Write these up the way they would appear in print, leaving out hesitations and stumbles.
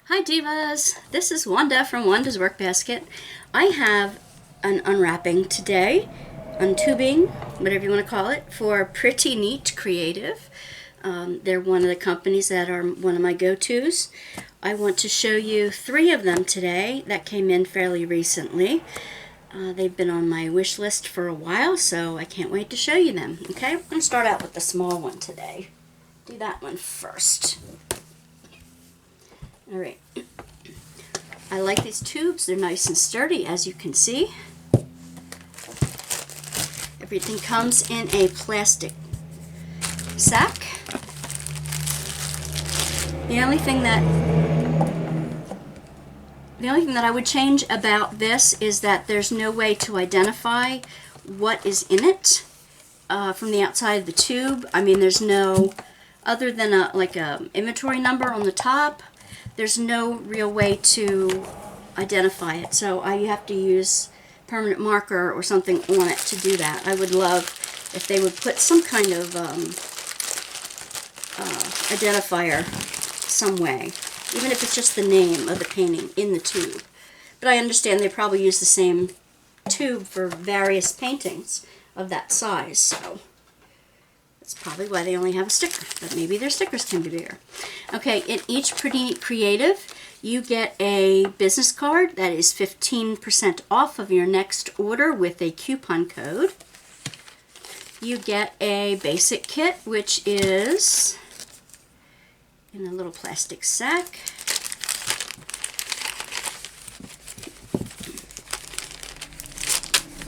Hi Divas, this is Wanda from Wanda's Workbasket. I have an unwrapping today, untubing, whatever you want to call it, for Pretty Neat Creative. They're one of the companies that are one of my go-tos. I want to show you 3 of them today that came in fairly recently. They've been on my wish list for a while, so I can't wait to show you them. Okay, we're going to start out with the small one today. Do that one first. Alright, I like these tubes. They're nice and sturdy, as you can see. Everything comes in a plastic sack. The only thing that I would change about this is that there's no way to identify what is in it from the outside of the tube. I mean, there's no, other than a inventory number on the top, there's no real way to identify it. So you have to use permanent marker or something on it to do that. I would love if they would put some kind of identifier some way, even if it's just the name of the painting in the tube. But I understand they probably use the same tube for various paintings of that size, so that's probably why they only have a sticker, but maybe their stickers can be bigger. Okay, in each Pretty Neat Creative, you get a business card that is 15% off of your next order with a coupon code. You get a basic kit, which is in a little plastic sack.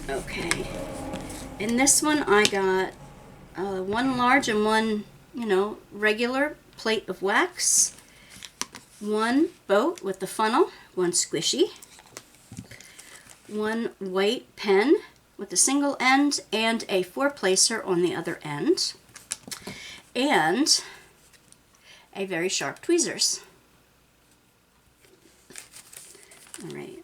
Okay, in this one I got one large and one, regular plate of wax, one boat with the funnel, one squishy, one white pen with a single end and a 4-placer on the other end, and a very sharp tweezers. All right.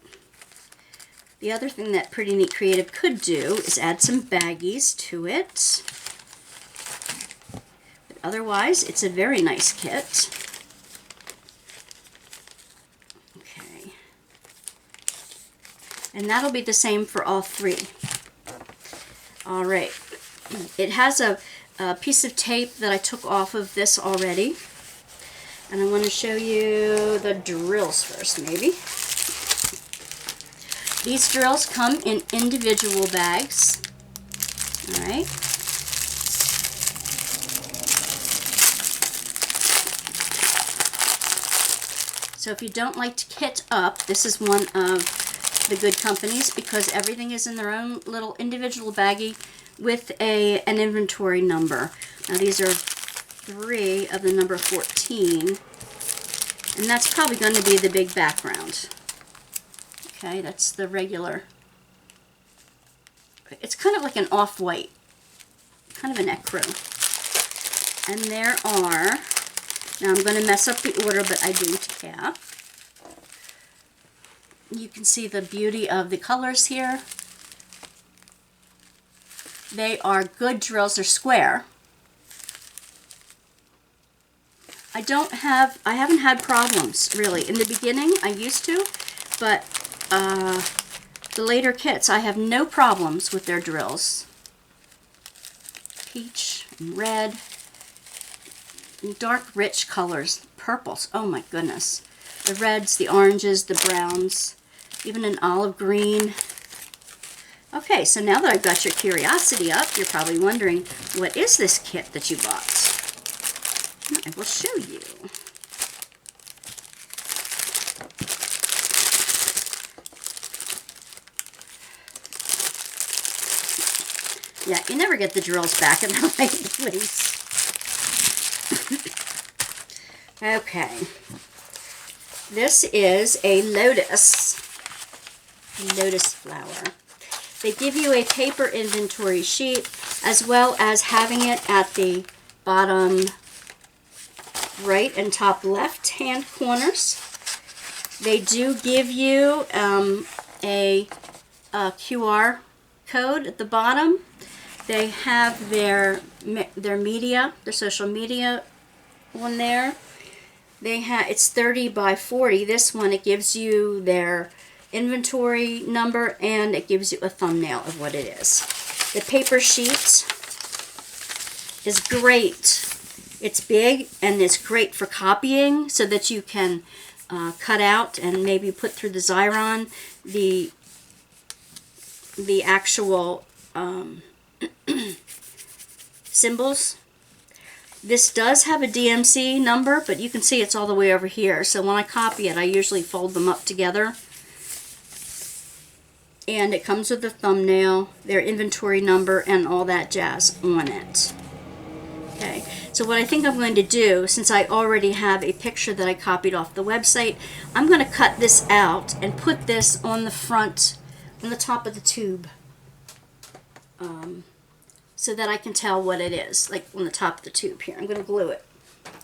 The other thing that Pretty Neat Creative could do is add some baggies to it. But otherwise, it's a very nice kit. Okay. And that'll be the same for all 3. All right. It has a piece of tape that I took off of this already. And I want to show you the drills first, maybe. These drills come in individual bags. All right. So if you don't like to kit up, this is one of the good companies because everything is in their own little individual baggie with an inventory number. Now these are 3 of the number 14, and that's probably going to be the big background. Okay, that's the regular. It's kind of like an off-white, kind of an ecru. And there are, now I'm going to mess up the order, but I don't care. You can see the beauty of the colors here. They are good drills. They're square. I haven't had problems, really. In the beginning, I used to, but the later kits, I have no problems with their drills. Peach and red, and dark rich colors, purples, oh my goodness. The reds, the oranges, the browns, even an olive green. Okay, so now that I've got your curiosity up, you're probably wondering, what is this kit that you bought? I will show you. Yeah, you never get the drills back in the right place. Okay. This is a lotus flower. They give you a paper inventory sheet as well as having it at the bottom right and top left hand corners. They do give you a QR code at the bottom. They have their media, their social media on there. it's 30 by 40. This one, it gives you their inventory number and it gives you a thumbnail of what it is. The paper sheet is great. It's big and it's great for copying so that you can cut out and maybe put through the Xyron the actual symbols. This does have a DMC number, but you can see it's all the way over here. So when I copy it, I usually fold them up together. And it comes with a thumbnail, their inventory number, and all that jazz on it. Okay, so what I think I'm going to do, since I already have a picture that I copied off the website, I'm going to cut this out and put this on the front, on the top of the tube. So that I can tell what it is, like on the top of the tube here. I'm going to glue it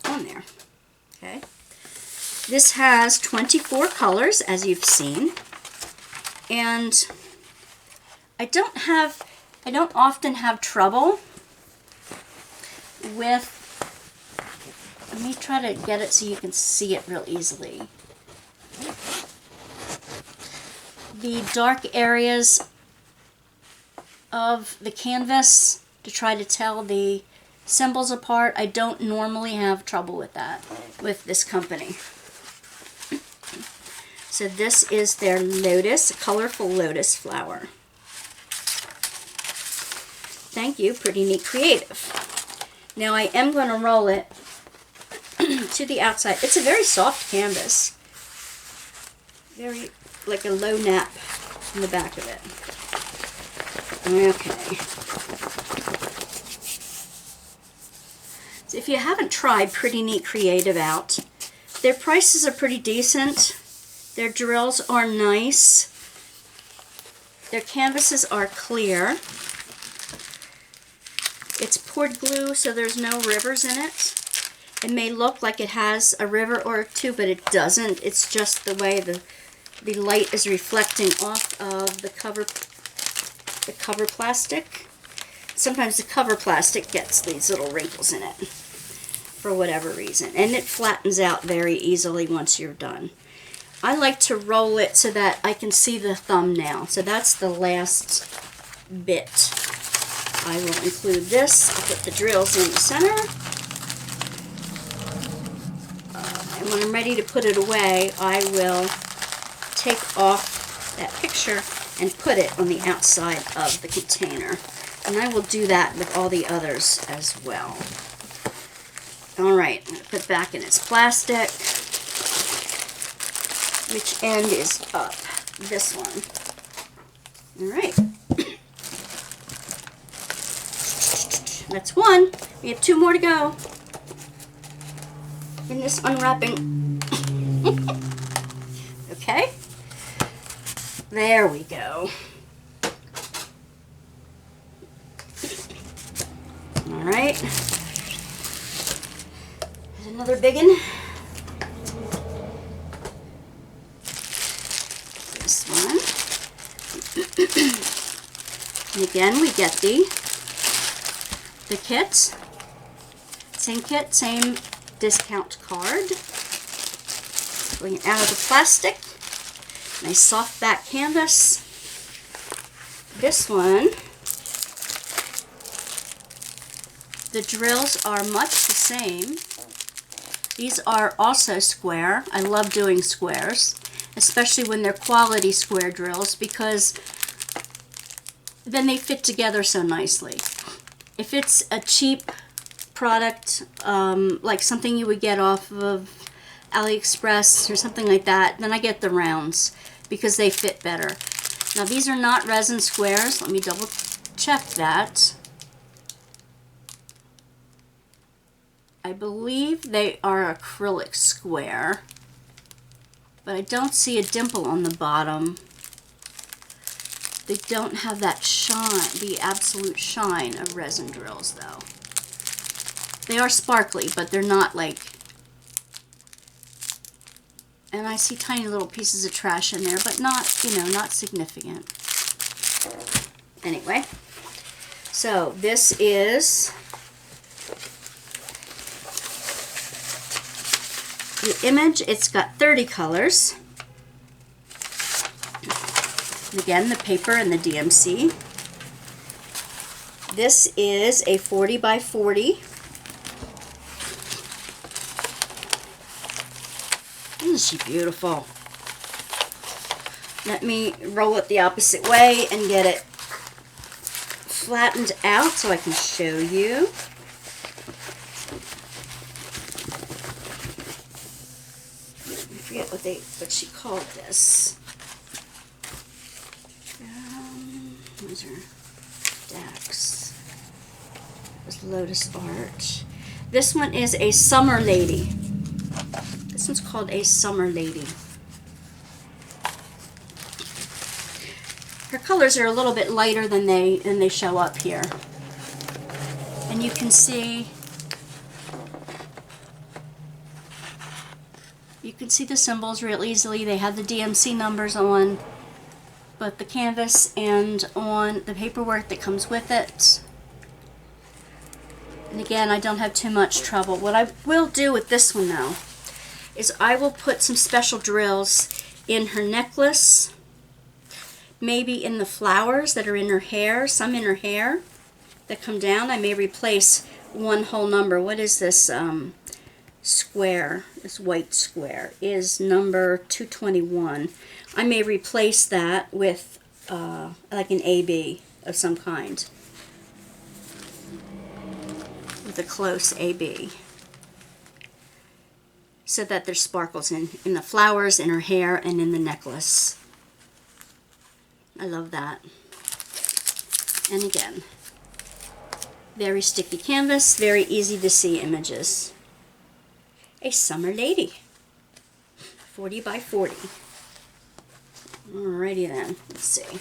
on there. Okay. This has 24 colors, as you've seen. And I don't often have trouble with, let me try to get it so you can see it real easily. The dark areas of the canvas to try to tell the symbols apart, I don't normally have trouble with that with this company. So this is their lotus, colorful lotus flower. Thank you, Pretty Neat Creative. Now I am going to roll it to the outside. It's a very soft canvas. Very, like a low nap in the back of it. Okay. So if you haven't tried Pretty Neat Creative out, their prices are pretty decent. Their drills are nice. Their canvases are clear. It's poured glue, so there's no rivers in it. It may look like it has a river or two, but it doesn't. It's just the way the light is reflecting off of the cover plastic. Sometimes the cover plastic gets these little wrinkles in it for whatever reason, and it flattens out very easily once you're done. I like to roll it so that I can see the thumbnail. So that's the last bit. I will include this. I'll put the drills in the center. And when I'm ready to put it away, I will take off that picture and put it on the outside of the container. And I will do that with all the others as well. Alright, I'm going to put it back in its plastic. Which end is up? This one. Alright. That's one. We have two more to go in this unwrapping. Okay. There we go. Alright. There's another big one. This one. And again, we get the kit. Same kit, same discount card. Pulling it out of the plastic. Nice soft back canvas. This one, the drills are much the same. These are also square. I love doing squares, especially when they're quality square drills, because then they fit together so nicely. If it's a cheap product, like something you would get off of AliExpress or something like that, then I get the rounds because they fit better. Now these are not resin squares. Let me double check that. I believe they are acrylic square, but I don't see a dimple on the bottom. They don't have that shine, the absolute shine of resin drills though. They are sparkly, but they're not like, and I see tiny little pieces of trash in there, but not, you know, not significant. Anyway, so this is The image, it's got 30 colors. And again, the paper and the DMC. This is a 40 by 40. Isn't she beautiful? Let me roll it the opposite way and get it flattened out so I can show you. I forget what she called this. Those are Dax. It was Lotus Art. This one is a Summer Lady. This one's called a Summer Lady. Her colors are a little bit lighter than they show up here. And you can see the symbols real easily. They have the DMC numbers on both the canvas and on the paperwork that comes with it. And again, I don't have too much trouble. What I will do with this one though is I will put some special drills in her necklace, maybe in the flowers that are in her hair, some in her hair that come down. I may replace one whole number. What is this square? This white square is number 221. I may replace that with like an AB of some kind, with a close AB, so that there's sparkles in the flowers, in her hair, and in the necklace. I love that. And again, very sticky canvas, very easy to see images. A Summer Lady, 40 by 40. Alrighty then, let's see.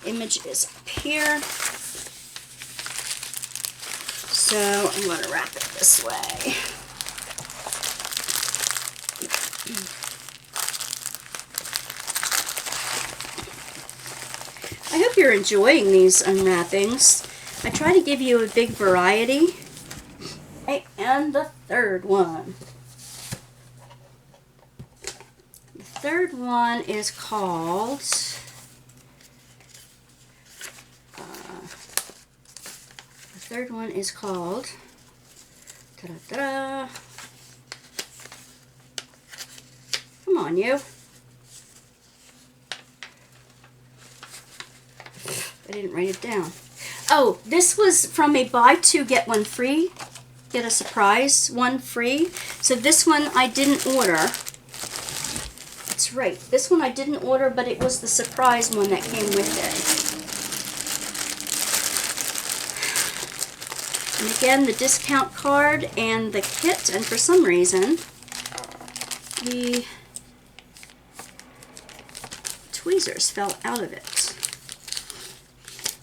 Image is up here. So I'm going to wrap it this way. I hope you're enjoying these unwrappings. I try to give you a big variety. Okay, and the third one. The third one is called ta-da-da-da. Come on, you. I didn't write it down. Oh, this was from a buy two get one free, get a surprise one free. So this one I didn't order. That's right. This one I didn't order, but it was the surprise one that came with it. And again, the discount card and the kit, and for some reason, the tweezers fell out of it.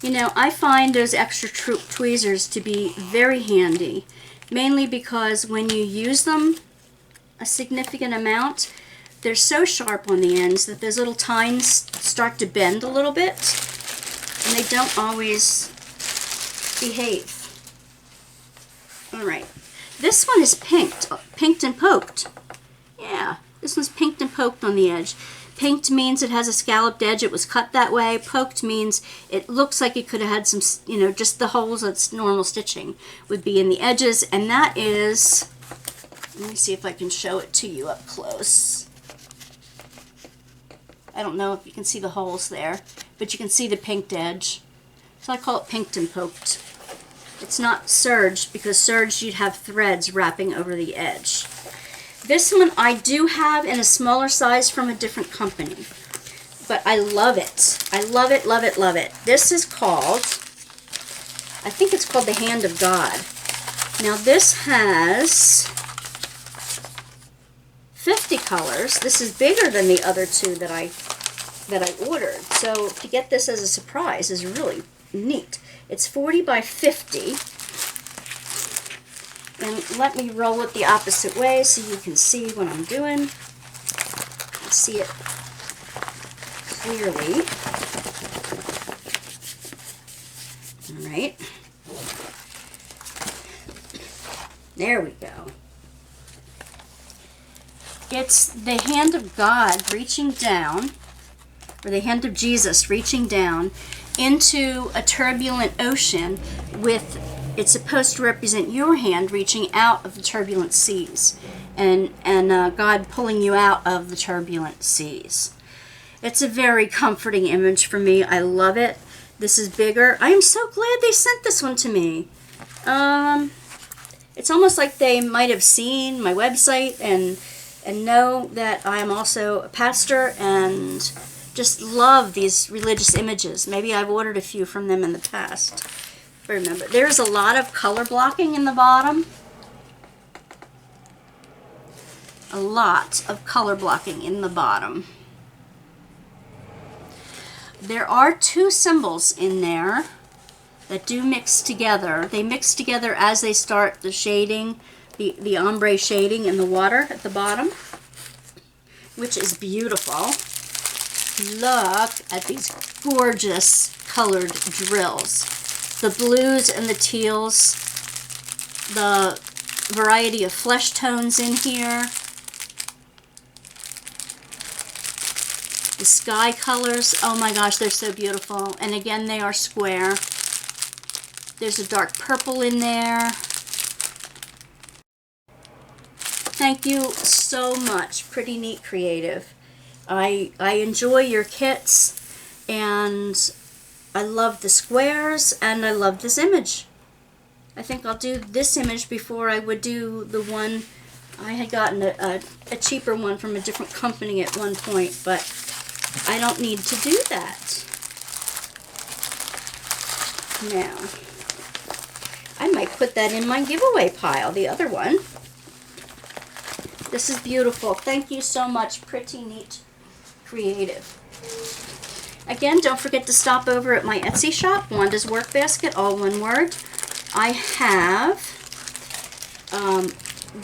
You know, I find those extra tweezers to be very handy, mainly because when you use them a significant amount, they're so sharp on the ends that those little tines start to bend a little bit, and they don't always behave. Alright, this one is pinked and poked. Yeah, this one's pinked and poked on the edge. Pinked means it has a scalloped edge. It was cut that way. Poked means it looks like it could have had some, you know, just the holes that's normal stitching would be in the edges. And that is, let me see if I can show it to you up close. I don't know if you can see the holes there, but you can see the pinked edge. So I call it pinked and poked. It's not serged, because serged you'd have threads wrapping over the edge. This one I do have in a smaller size from a different company, but I love it. I love it, love it, love it. This is called, I think it's called the Hand of God. Now this has 50 colors. This is bigger than the other two that I ordered. So to get this as a surprise is really neat. It's 40 by 50. And let me roll it the opposite way so you can see what I'm doing. See it clearly. All right. There we go. It's the hand of God reaching down, or the hand of Jesus reaching down into a turbulent ocean with, it's supposed to represent your hand reaching out of the turbulent seas, and God pulling you out of the turbulent seas. It's a very comforting image for me. I love it. This is bigger. I am so glad they sent this one to me. It's almost like they might have seen my website and know that I am also a pastor and just love these religious images. Maybe I've ordered a few from them in the past. But remember, there's a lot of color blocking in the bottom. A lot of color blocking in the bottom. There are two symbols in there that do mix together. They mix together as they start the shading, the ombre shading in the water at the bottom, which is beautiful. Look at these gorgeous colored drills. The blues and the teals, the variety of flesh tones in here, the sky colors. Oh my gosh, they're so beautiful. And again, they are square. There's a dark purple in there. Thank you so much, Pretty Neat Creative. I enjoy your kits, and I love the squares, and I love this image. I think I'll do this image before I would do the one. I had gotten a cheaper one from a different company at one point, but I don't need to do that. Now, I might put that in my giveaway pile, the other one. This is beautiful. Thank you so much, Pretty Neat Creative. Again, don't forget to stop over at my Etsy shop, Wanda's Workbasket, all one word. I have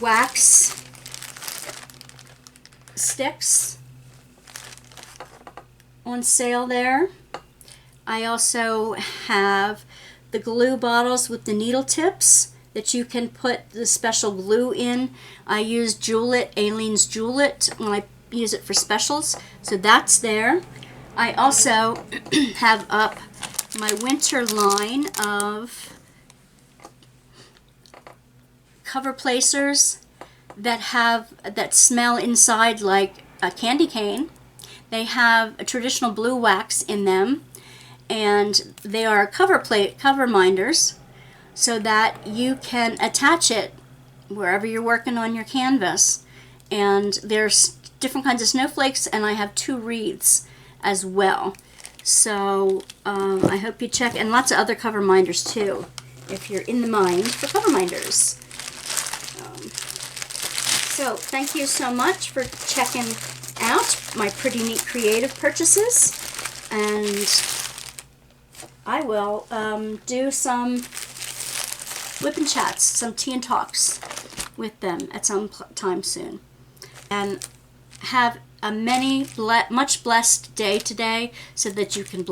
wax sticks on sale there. I also have the glue bottles with the needle tips that you can put the special glue in. I use Jewel-It, Aileen's Jewel-It, when I use it for specials, so that's there. I also have up my winter line of cover placers that smell inside like a candy cane. They have a traditional blue wax in them, and they are cover minders, so that you can attach it wherever you're working on your canvas. And there's different kinds of snowflakes, and I have 2 wreaths as well. So I hope you check, and lots of other cover minders too, if you're in the mind for cover minders. So thank you so much for checking out my Pretty Neat Creative purchases, and I will do some whip and chats, some tea and talks with them at some time soon. And have a much blessed day today, so that you can